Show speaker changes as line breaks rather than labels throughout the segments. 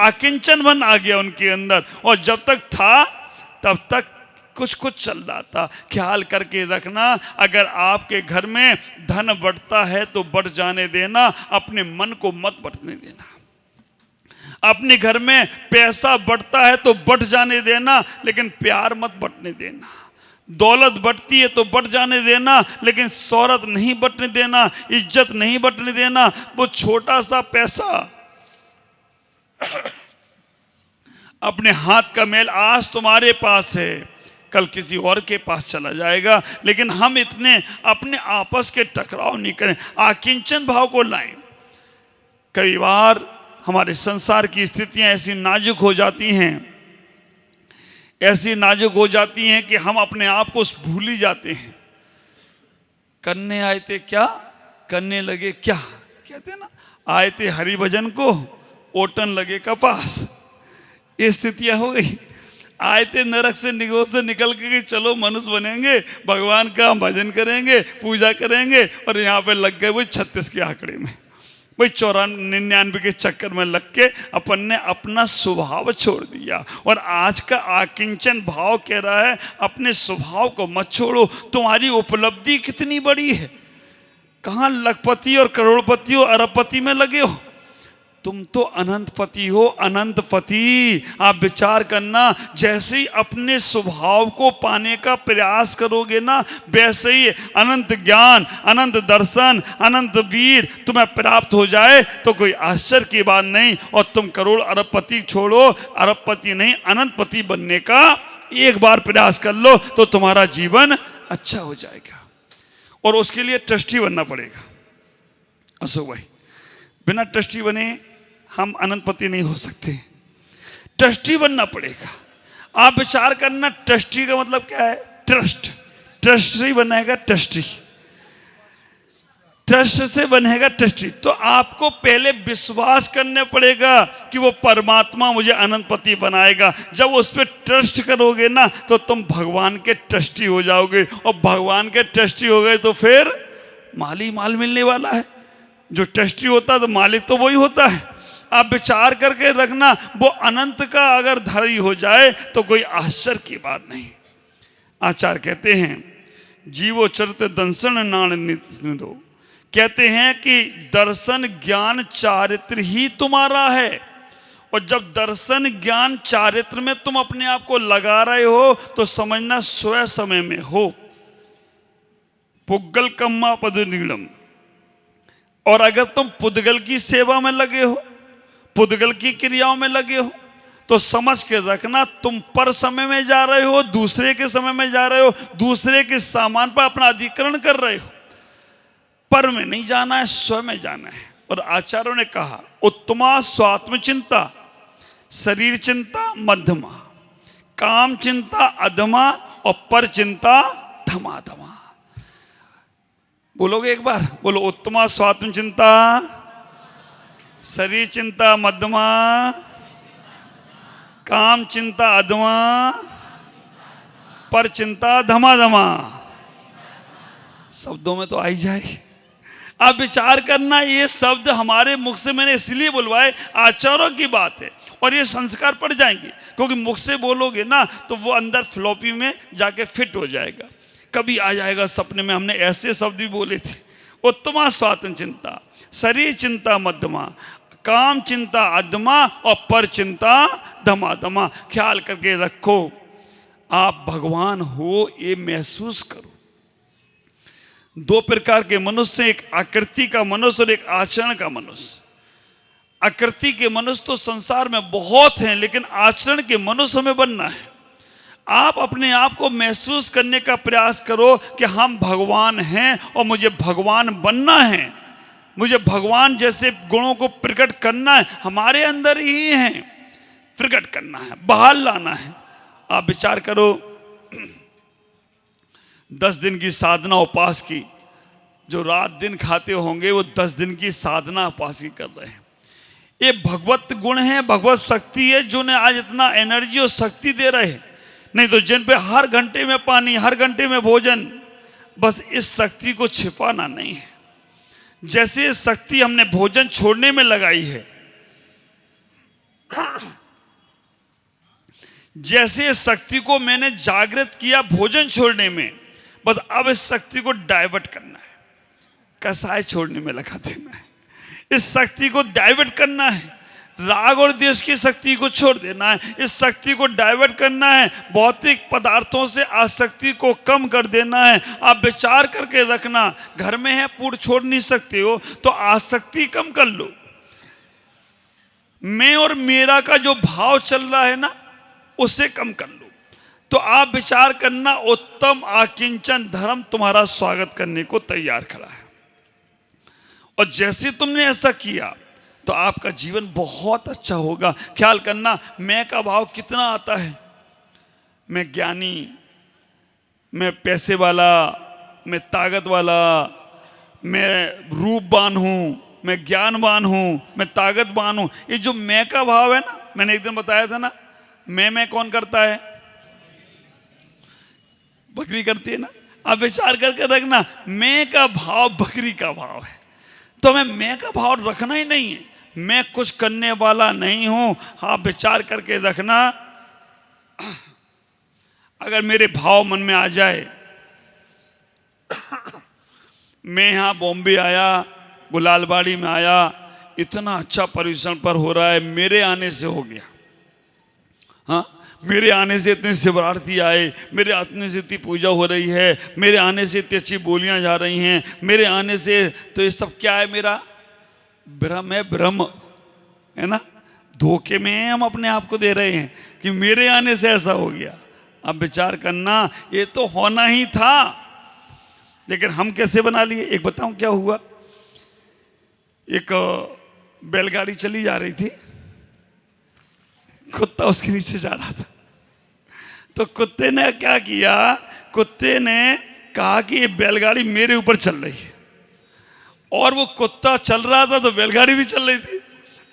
आकिंचन मन आ गया उनके अंदर, और जब तक था तब तक कुछ कुछ चल रहा था। ख्याल करके रखना, अगर आपके घर में धन बढ़ता है तो बढ़ जाने देना, अपने मन को मत बढ़ने देना। अपने घर में पैसा बढ़ता है तो बढ़ जाने देना, लेकिन प्यार मत बढ़ने देना। दौलत बढ़ती है तो बढ़ जाने देना, लेकिन शोहरत नहीं बढ़ने देना, इज्जत नहीं बढ़ने देना। वो छोटा सा पैसा अपने हाथ का मैल आज तुम्हारे पास है, कल किसी और के पास चला जाएगा। लेकिन हम इतने अपने आपस के टकराव नहीं करें, आकिंचन भाव को लाएं। कई बार हमारे संसार की स्थितियां ऐसी नाजुक हो जाती हैं, ऐसी नाजुक हो जाती हैं कि हम अपने आप को भूल ही जाते हैं। करने आए थे क्या, करने लगे क्या, कहते ना, आए थे हरि भजन को, ओटन लगे कपास। ये स्थितियां हो गई। आए थे नरक से निकल के चलो मनुष्य बनेंगे, भगवान का हम भजन करेंगे, पूजा करेंगे, और यहाँ पे लग गए वही 36 के आंकड़े में, वही 94 के चक्कर में लग के अपन ने अपना स्वभाव छोड़ दिया। और आज का आकिंचन भाव कह रहा है अपने स्वभाव को मत छोड़ो। तुम्हारी उपलब्धि कितनी बड़ी है, कहाँ लखपति और करोड़पति और अरबपति में लगे हो, तुम तो अनंतपति हो, अनंतपति। आप विचार करना, जैसे ही अपने स्वभाव को पाने का प्रयास करोगे ना, वैसे ही अनंत ज्ञान, अनंत दर्शन, अनंत वीर तुम्हें प्राप्त हो जाए तो कोई आश्चर्य की बात नहीं। और तुम करोड़ अरबपति छोड़ो, अरबपति नहीं अनंतपति बनने का एक बार प्रयास कर लो तो तुम्हारा जीवन अच्छा हो जाएगा। और उसके लिए ट्रस्टी बनना पड़ेगा। अशोक भाई, बिना ट्रस्टी बने हम अनंतपति नहीं हो सकते, ट्रस्टी बनना पड़ेगा। आप विचार करना, ट्रस्टी का मतलब क्या है? ट्रस्ट, ट्रस्टी बनेगा ट्रस्टी, ट्रस्ट से बनेगा ट्रस्टी। तो आपको पहले विश्वास करने पड़ेगा कि वो परमात्मा मुझे अनंतपति बनाएगा। जब उस पर ट्रस्ट करोगे ना तो तुम भगवान के ट्रस्टी हो जाओगे, और भगवान के ट्रस्टी हो गए तो फिर माल ही माल मिलने वाला है। जो ट्रस्टी होता है तो मालिक तो वही होता है। आप विचार करके रखना, वो अनंत का अगर धारी हो जाए तो कोई आश्चर्य की बात नहीं। आचार्य कहते हैं जीवो चरित दंसन नाण निधो, कहते हैं कि दर्शन ज्ञान चारित्र ही तुम्हारा है। और जब दर्शन ज्ञान चारित्र में तुम अपने आप को लगा रहे हो तो समझना स्वयं समय में हो। पुग्गल कम्मा पदनीड़म, और अगर तुम पुद्गल की सेवा में लगे हो, पुद्गल की क्रियाओं में लगे हो, तो समझ के रखना तुम पर समय में जा रहे हो, दूसरे के समय में जा रहे हो, दूसरे के सामान पर अपना अधिकरण कर रहे हो। पर में नहीं जाना है, स्वयं में जाना है। और आचार्यों ने कहा उत्तमा स्वात्म चिंता, शरीर चिंता मध्यमा, काम चिंता अधमा, और पर चिंता धमाधमा। बोलोगे एक बार? बोलो, उत्तमा स्वात्म चिंता, शरीर चिंता मध्यमा, काम चिंता अधमा, पर चिंता धमाधमा। शब्दों में तो आई जाए। आप विचार करना, ये शब्द हमारे मुख से मैंने इसलिए बुलवाए, आचार्यों की बात है, और ये संस्कार पड़ जाएंगे। क्योंकि मुख से बोलोगे ना तो वो अंदर फ्लॉपी में जाके फिट हो जाएगा। कभी आ जाएगा सपने में, हमने ऐसे शब्द भी बोले थे। उत्तमा स्वात्म चिंता, शरीर चिंता मध्यमा, काम चिंता अधमा, और पर चिंता धमाधमा। ख्याल करके रखो, आप भगवान हो ये महसूस करो। दो प्रकार के मनुष्य, एक आकृति का मनुष्य और एक आचरण का मनुष्य। आकृति के मनुष्य तो संसार में बहुत हैं, लेकिन आचरण के मनुष्य हमें बनना है। आप अपने आप को महसूस करने का प्रयास करो कि हम भगवान हैं और मुझे भगवान बनना है, मुझे भगवान जैसे गुणों को प्रकट करना है, हमारे अंदर ही हैं, प्रकट करना है, बाहर लाना है। आप विचार करो, 10 दिन की साधना उपास की, जो रात दिन खाते होंगे वो 10 दिन की साधना उपास की कर रहे हैं। ये भगवत गुण है, भगवत शक्ति है जो ने आज इतना एनर्जी और शक्ति दे रहे हैं। नहीं तो जिन पे हर घंटे में पानी, हर घंटे में भोजन, बस इस शक्ति को छिपाना नहीं है। जैसे शक्ति हमने भोजन छोड़ने में लगाई है, जैसे इस शक्ति को मैंने जागृत किया भोजन छोड़ने में, बस अब इस शक्ति को डाइवर्ट करना है, कसाय छोड़ने में लगा देना है। इस शक्ति को डाइवर्ट करना है, राग और द्वेष की शक्ति को छोड़ देना है, इस शक्ति को डाइवर्ट करना है, भौतिक पदार्थों से आसक्ति को कम कर देना है। आप विचार करके रखना, घर में है पूर्ण छोड़ नहीं सकते हो तो आसक्ति कम कर लो। मैं और मेरा का जो भाव चल रहा है ना, उसे कम कर लो। तो आप विचार करना, उत्तम आकिंचन धर्म तुम्हारा स्वागत करने को तैयार खड़ा है। और जैसे तुमने ऐसा किया तो आपका जीवन बहुत अच्छा होगा। ख्याल करना, मैं का भाव कितना आता है। मैं ज्ञानी, मैं पैसे वाला, मैं ताकत वाला, मैं रूपवान हूं, मैं ज्ञानवान हूं, मैं ताकतवान हूं। ये जो मैं का भाव है ना, मैंने एक दिन बताया था ना, मैं कौन करता है? बकरी करती है ना। आप विचार करके रखना, मैं का भाव बकरी का भाव है। तो हमें मैं का भाव रखना ही नहीं है, मैं कुछ करने वाला नहीं हूं। आप विचार करके रखना, अगर मेरे भाव मन में आ जाए, मैं यहां बॉम्बे आया, गुलालबाड़ी में आया, इतना अच्छा पर्यूषण पर हो रहा है, मेरे आने से हो गया। हाँ, मेरे आने से इतने शिवरार्थी आए, मेरे आने से इतनी पूजा हो रही है, मेरे आने से इतनी अच्छी बोलियां जा रही हैं, मेरे आने से, तो ये सब क्या है? मेरा भ्रम है, भ्रम है ना। धोखे में हम अपने आप को दे रहे हैं कि मेरे आने से ऐसा हो गया। अब विचार करना, ये तो होना ही था, लेकिन हम कैसे बना लिए। एक बताऊं क्या हुआ। एक बैलगाड़ी चली जा रही थी, कुत्ता उसके नीचे जा रहा था। तो कुत्ते ने क्या किया, कुत्ते ने कहा कि ये बैलगाड़ी मेरे ऊपर चल रही है, और वो कुत्ता चल रहा था तो बैलगाड़ी भी चल रही थी।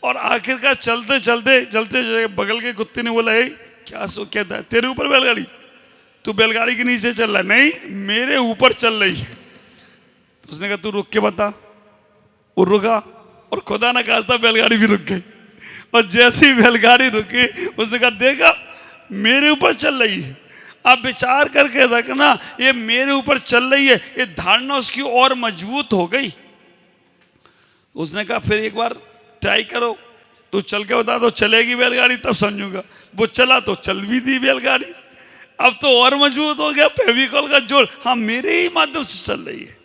और आखिरकार चलते चलते चलते बगल के कुत्ते ने बोला, क्या कहता है, तेरे ऊपर बैलगाड़ी, तू बैलगाड़ी के नीचे चल रहा है? नहीं, मेरे ऊपर चल रही है। तो उसने कहा तू रुक के बता। वो रुका, और खुदा ना खास्ता बैलगाड़ी भी रुक गई। और जैसी ही बैलगाड़ी रुकी, उसने कहा देखा मेरे ऊपर चल रही है। आप विचार करके रखना, ये मेरे ऊपर चल रही है, ये धारणा उसकी और मजबूत हो गई। उसने कहा फिर एक बार ट्राई करो, तू चल के बता दो चलेगी बैलगाड़ी, तब समझूंगा। वो चला तो चल भी दी बैलगाड़ी, अब तो और मजबूत हो गया, फेविकॉल का जोड़, हाँ मेरे ही माध्यम से चल रही है।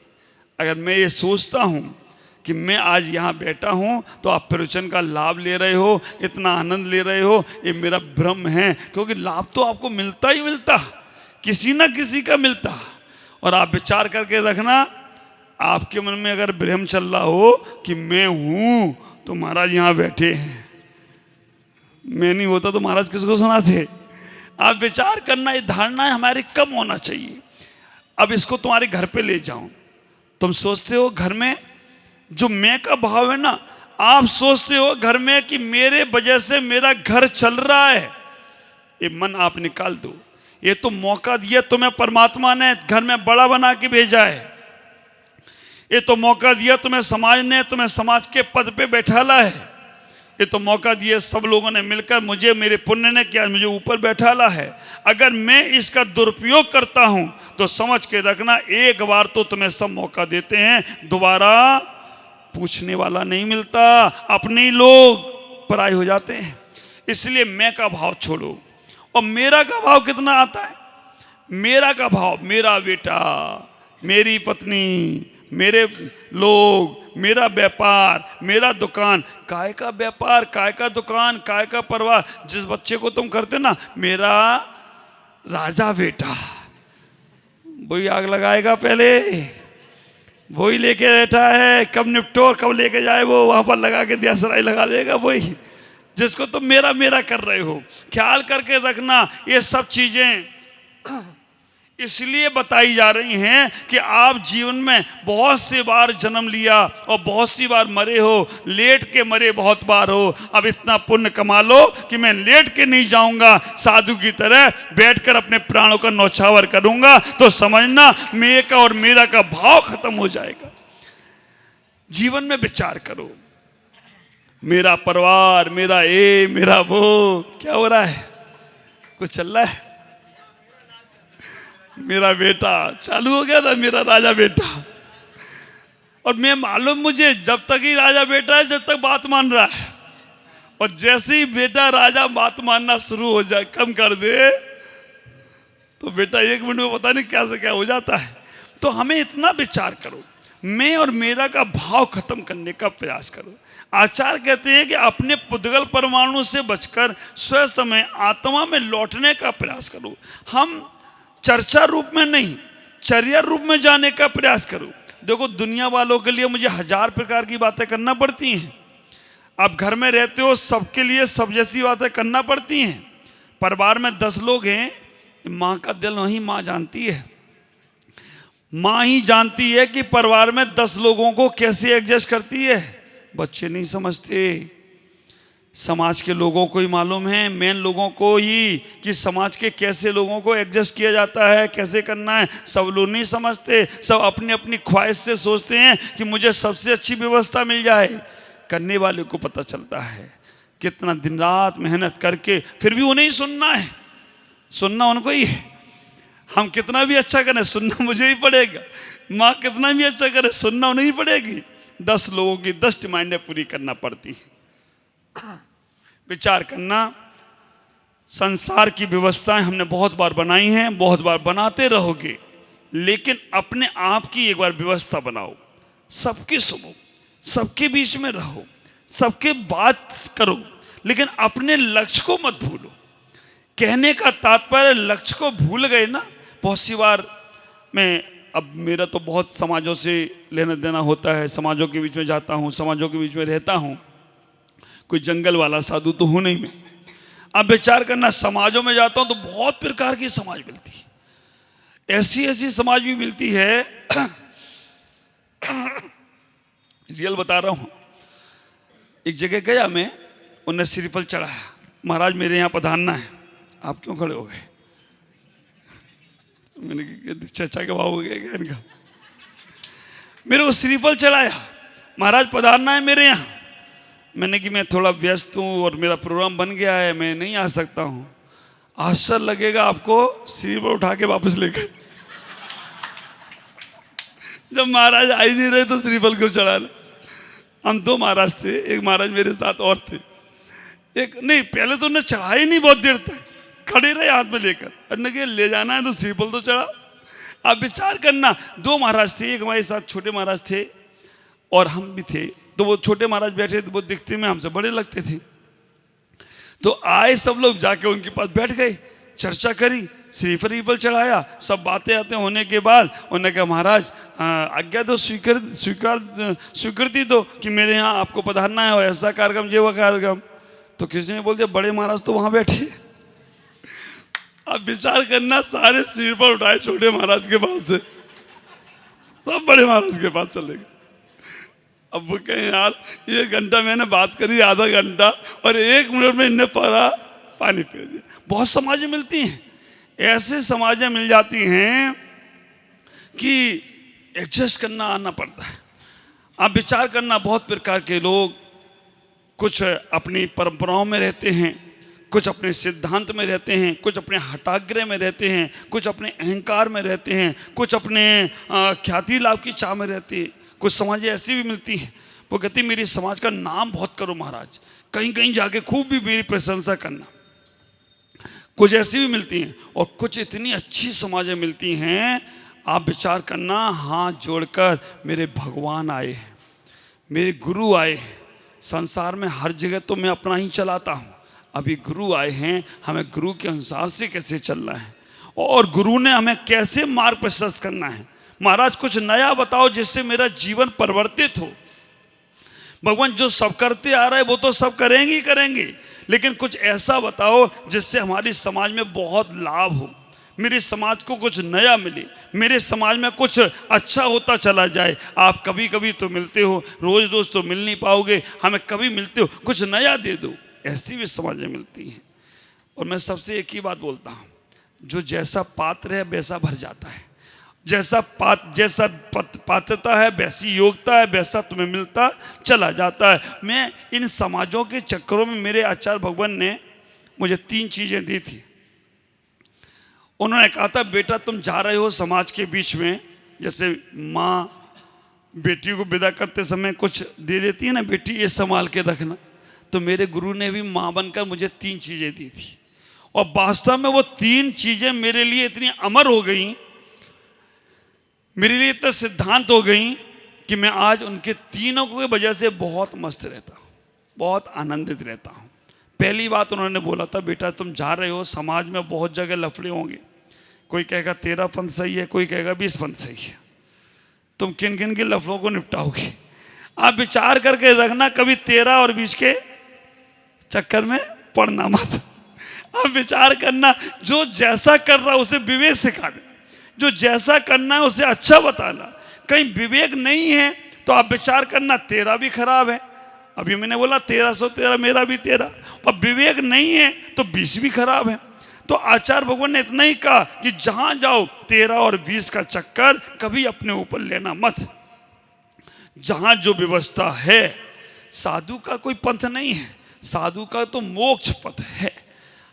अगर मैं ये सोचता हूँ कि मैं आज यहाँ बैठा हूँ तो आप प्रवचन का लाभ ले रहे हो, इतना आनंद ले रहे हो, ये मेरा भ्रम है। क्योंकि लाभ तो आपको मिलता ही मिलता, किसी ना किसी का मिलता। और आप विचार करके रखना, आपके मन में अगर भ्रम चल रहा हो कि मैं हूँ तो महाराज यहाँ बैठे हैं, मैं नहीं होता तो महाराज किसको सुनाते। आप विचार करना, ये धारणा हमारी कम होना चाहिए। अब इसको तुम्हारे घर पे ले जाओ। तुम सोचते हो घर में जो मैं का भाव है ना, आप सोचते हो घर में कि मेरे वजह से मेरा घर चल रहा है, ये मन आप निकाल दो। ये तो मौका दिया तुम्हें परमात्मा ने, घर में बड़ा बना के भेजा है। ये तो मौका दिया तुम्हें समाज ने, तुम्हें समाज के पद पे बैठाला है। ये तो मौका दिया सब लोगों ने मिलकर, मुझे मेरे पुण्य ने क्या मुझे ऊपर बैठाला है। अगर मैं इसका दुरुपयोग करता हूं तो समझ के रखना, एक बार तो तुम्हें सब मौका देते हैं, दोबारा पूछने वाला नहीं मिलता, अपने ही लोग पराये हो जाते हैं। इसलिए मैं का भाव छोड़ो। और मेरा का भाव कितना आता है? मेरा का भाव, मेरा बेटा, मेरी पत्नी, मेरे लोग, मेरा व्यापार, मेरा दुकान। काय का व्यापार, काय का दुकान, काय का परिवार। जिस बच्चे को तुम करते ना, मेरा राजा बेटा, वही आग लगाएगा पहले, वही लेके बैठा है, कब निपटो कब लेके जाए, वो वहां पर लगा के दिया सराय लगा देगा वही, जिसको तुम मेरा मेरा कर रहे हो। ख्याल करके रखना, ये सब चीजें इसलिए बताई जा रही हैं कि आप जीवन में बहुत सी बार जन्म लिया और बहुत सी बार मरे हो, लेट के मरे बहुत बार हो। अब इतना पुण्य कमा लो कि मैं लेट के नहीं जाऊंगा, साधु की तरह बैठकर अपने प्राणों का नौछावर करूंगा। तो समझना, मैं का और मेरा का भाव खत्म हो जाएगा। जीवन में विचार करो, मेरा परिवार, मेरा ये, मेरा वो। क्या हो रहा है? कुछ चल रहा है? मेरा बेटा चालू हो गया था, मेरा राजा बेटा। और मैं मालूम मुझे जब तक ही राजा बेटा है, जब तक बात मान रहा है, और जैसे ही बेटा राजा बात मानना शुरू हो जाए, कम कर दे, तो बेटा 1 मिनट में पता नहीं क्या से क्या हो जाता है। तो हमें इतना विचार करो, मैं और मेरा का भाव खत्म करने का प्रयास करो। आचार्य कहते हैं कि अपने पुद्गल परमाणु से बचकर स्वयं समय आत्मा में लौटने का प्रयास करो। हम चर्चा रूप में नहीं, चर्या रूप में जाने का प्रयास करो। देखो, दुनिया वालों के लिए मुझे 1000 प्रकार की बातें करना पड़ती हैं। आप घर में रहते हो, सबके लिए सब जैसी बातें करना पड़ती हैं। परिवार में 10 लोग हैं, माँ का दिल वही माँ जानती है। माँ ही जानती है कि परिवार में 10 लोगों को कैसे एडजस्ट करती है। बच्चे नहीं समझते, समाज के लोगों को ही मालूम है, मेन लोगों को ही, कि समाज के कैसे लोगों को एडजस्ट किया जाता है, कैसे करना है। सब लोग नहीं समझते, सब अपनी अपनी ख्वाहिश से सोचते हैं कि मुझे सबसे अच्छी व्यवस्था मिल जाए। करने वाले को पता चलता है कितना दिन रात मेहनत करके, फिर भी उन्हें ही सुनना है, सुनना उनको ही है। हम कितना भी अच्छा करें, सुनना मुझे ही पड़ेगा। माँ कितना भी अच्छा करे, सुनना उन्हें ही पड़ेगी। 10 लोगों की 10 डिमांडें पूरी करना पड़ती हैं। विचार करना, संसार की व्यवस्थाएं हमने बहुत बार बनाई हैं, बहुत बार बनाते रहोगे, लेकिन अपने आप की एक बार व्यवस्था बनाओ। सबकी सुनो, सबके बीच में रहो, सबके बात करो, लेकिन अपने लक्ष्य को मत भूलो। कहने का तात्पर्य, लक्ष्य को भूल गए ना। बहुत सी बार अब मेरा तो बहुत समाजों से लेना देना होता है, समाजों के बीच में जाता हूँ, समाजों के बीच में रहता हूँ। कोई जंगल वाला साधु तो हूँ नहीं मैं। अब विचार करना, समाजों में जाता हूँ तो बहुत प्रकार की समाज मिलती है, ऐसी ऐसी समाज भी मिलती है। रियल बता रहा हूँ। एक जगह गया मैं, उन्हें श्रीफल चढ़ाया, महाराज मेरे यहाँ पधारना है। आप क्यों खड़े हो गए? मैंने कहा चचा का भाव हो गया क्या इनका? मेरे को श्रीफल चढ़ाया, महाराज पधारना है मेरे यहाँ। मैंने कि मैं थोड़ा व्यस्त हूँ और मेरा प्रोग्राम बन गया है, मैं नहीं आ सकता हूँ। आश्चर्य लगेगा आपको, श्रीफल उठा के वापस ले गए। जब महाराज आ ही नहीं रहे तो श्रीफल क्यों चढ़ाना? हम 2 महाराज थे, एक महाराज मेरे साथ और थे। एक नहीं, पहले तो उन्हें चढ़ा ही नहीं, बहुत देर तक खड़े रहे हाथ में लेकर। अन्न ले जाना है तो श्रीफल तो चढ़ा। आप विचार करना, 2 महाराज थे, एक हमारे साथ छोटे महाराज थे और हम भी थे। तो वो छोटे महाराज बैठे थे, वो दिखते में हमसे बड़े लगते थे। तो आए सब लोग, जाके उनके पास बैठ गए, चर्चा करी, श्रीफल चढ़ाया। सब बातें आते होने के बाद उन्होंने कहा महाराज आज्ञा दो, स्वीकृति दो कि मेरे यहाँ आपको पधारना है और ऐसा कार्यक्रम, ये वह कार्यक्रम। तो किसी ने बोल दिया बड़े महाराज तो वहाँ बैठे। अब विचार करना, सारे श्रीफल उठाए छोटे महाराज के पास से, सब बड़े महाराज के पास चले गए। अब वो कहें यार 1 घंटा मैंने बात करी, आधा घंटा, और 1 मिनट में इन्हें पानी पी दिया। बहुत समाजें मिलती हैं, ऐसे समाजें मिल जाती हैं कि एडजस्ट करना आना पड़ता है। आप विचार करना, बहुत प्रकार के लोग, कुछ अपनी परंपराओं में रहते हैं, कुछ अपने सिद्धांत में रहते हैं, कुछ अपने हठाग्रह में रहते हैं, कुछ अपने अहंकार में रहते हैं, कुछ अपने ख्याति लाभ की चाह में रहते हैं। कुछ समाजें ऐसी भी मिलती हैं, वो कहती मेरी समाज का नाम बहुत करो महाराज, कहीं कहीं जाके खूब भी मेरी प्रशंसा करना। कुछ ऐसी भी मिलती हैं, और कुछ इतनी अच्छी समाजें मिलती हैं, आप विचार करना, हाथ जोड़कर मेरे भगवान आए हैं, मेरे गुरु आए हैं। संसार में हर जगह तो मैं अपना ही चलाता हूँ, अभी गुरु आए हैं, हमें गुरु के अनुसार से कैसे चलना है, और गुरु ने हमें कैसे मार्ग प्रशस्त करना है। महाराज कुछ नया बताओ जिससे मेरा जीवन परिवर्तित हो। भगवान जो सब करते आ रहे हैं वो तो सब करेंगे ही करेंगे, लेकिन कुछ ऐसा बताओ जिससे हमारी समाज में बहुत लाभ हो, मेरे समाज को कुछ नया मिले, मेरे समाज में कुछ अच्छा होता चला जाए। आप कभी कभी तो मिलते हो, रोज रोज तो मिल नहीं पाओगे, हमें कभी मिलते हो, कुछ नया दे दो। ऐसी भी समाजें मिलती हैं। और मैं सबसे एक ही बात बोलता हूँ, जो जैसा पात्र है वैसा भर जाता है। जैसा पात्रता है, वैसी योग्यता है, वैसा तुम्हें मिलता चला जाता है। मैं इन समाजों के चक्करों में, मेरे आचार्य भगवान ने मुझे 3 चीज़ें दी थी। उन्होंने कहा था, बेटा तुम जा रहे हो समाज के बीच में, जैसे माँ बेटी को विदा करते समय कुछ दे देती है ना, बेटी ये संभाल के रखना। तो मेरे गुरु ने भी माँ बनकर मुझे 3 चीज़ें दी थी, और वास्तव में वो 3 चीज़ें मेरे लिए इतनी अमर हो गई, मेरे लिए इतना सिद्धांत हो गई कि मैं आज उनके तीनों की वजह से बहुत मस्त रहता हूँ, बहुत आनंदित रहता हूँ। पहली बात उन्होंने बोला था, बेटा तुम जा रहे हो, समाज में बहुत जगह लफड़े होंगे, कोई कहेगा 13 पंथ सही है, कोई कहेगा 20 पंथ सही है, तुम किन किन के लफड़ों को निपटाओगे? आप विचार करके रखना, कभी 13 और 20 के चक्कर में पड़ना मत। आप विचार करना, जो जैसा कर रहा है उसे विवेक सिखाना, जो जैसा करना है उसे अच्छा बताना। कहीं विवेक नहीं है तो आप विचार करना 13 भी खराब है, अभी मैंने बोला 1313 मेरा भी 13, और विवेक नहीं है तो 20 भी खराब है। तो आचार्य भगवान ने इतना ही कहा कि जहां जाओ 13 और 20 का चक्कर कभी अपने ऊपर लेना मत। जहां जो व्यवस्था है, साधु का कोई पंथ नहीं है, साधु का तो मोक्ष पथ है।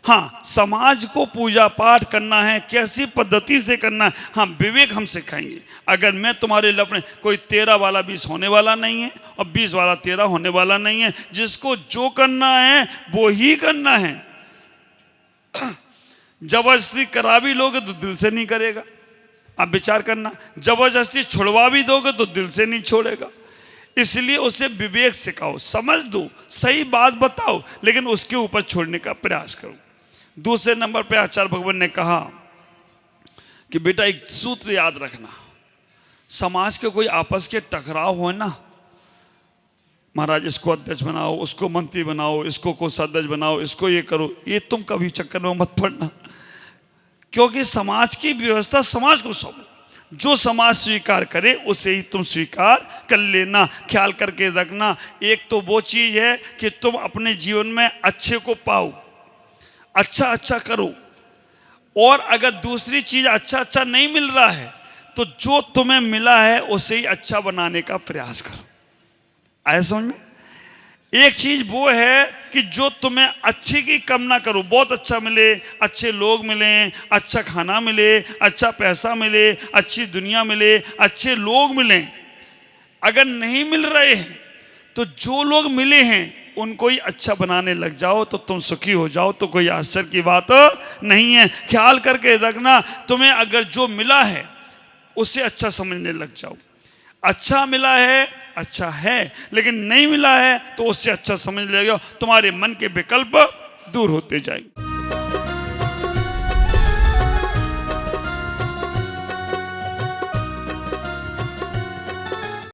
हाँ, समाज को पूजा पाठ करना है, कैसी पद्धति से करना है, हाँ विवेक हम सिखाएंगे। अगर मैं तुम्हारे लफड़े, कोई 13 वाला 20 होने वाला नहीं है और 20 वाला 13 होने वाला नहीं है। जिसको जो करना है वो ही करना है। जबरदस्ती करा भी लोगे तो दिल से नहीं करेगा। आप विचार करना, जबरदस्ती छुड़वा भी दोगे तो दिल से नहीं छोड़ेगा। इसलिए उसे विवेक सिखाओ, समझ दो, सही बात बताओ, लेकिन उसके ऊपर छोड़ने का प्रयास करो। दूसरे नंबर पे आचार्य भगवान ने कहा कि बेटा एक सूत्र याद रखना, समाज के कोई आपस के टकराव हो ना, महाराज इसको अध्यक्ष बनाओ, उसको मंत्री बनाओ, इसको कोषाध्यक्ष बनाओ, इसको ये करो, ये तुम कभी चक्कर में मत पड़ना। क्योंकि समाज की व्यवस्था समाज को सौंपो, जो समाज स्वीकार करे उसे ही तुम स्वीकार कर लेना। ख्याल करके रखना, एक तो वो चीज़ है कि तुम अपने जीवन में अच्छे को पाओ, अच्छा अच्छा करो, और अगर दूसरी चीज़ अच्छा अच्छा नहीं मिल रहा है तो जो तुम्हें मिला है उसे ही अच्छा बनाने का प्रयास करो। आया समझ में? एक चीज वो है कि जो तुम्हें अच्छे की कामना करो, बहुत अच्छा मिले, अच्छे लोग मिले, अच्छा खाना मिले, अच्छा पैसा मिले, अच्छी दुनिया मिले, अच्छे लोग मिले। अगर नहीं मिल रहे हैं तो जो लोग मिले हैं उनको ही अच्छा बनाने लग जाओ तो तुम सुखी हो जाओ, तो कोई आश्चर्य की बात नहीं है। ख्याल करके रखना, तुम्हें अगर जो मिला है उसे अच्छा समझने लग जाओ। अच्छा मिला है अच्छा है, लेकिन नहीं मिला है तो उससे अच्छा समझ लेगा, तुम्हारे मन के विकल्प दूर होते जाएंगे।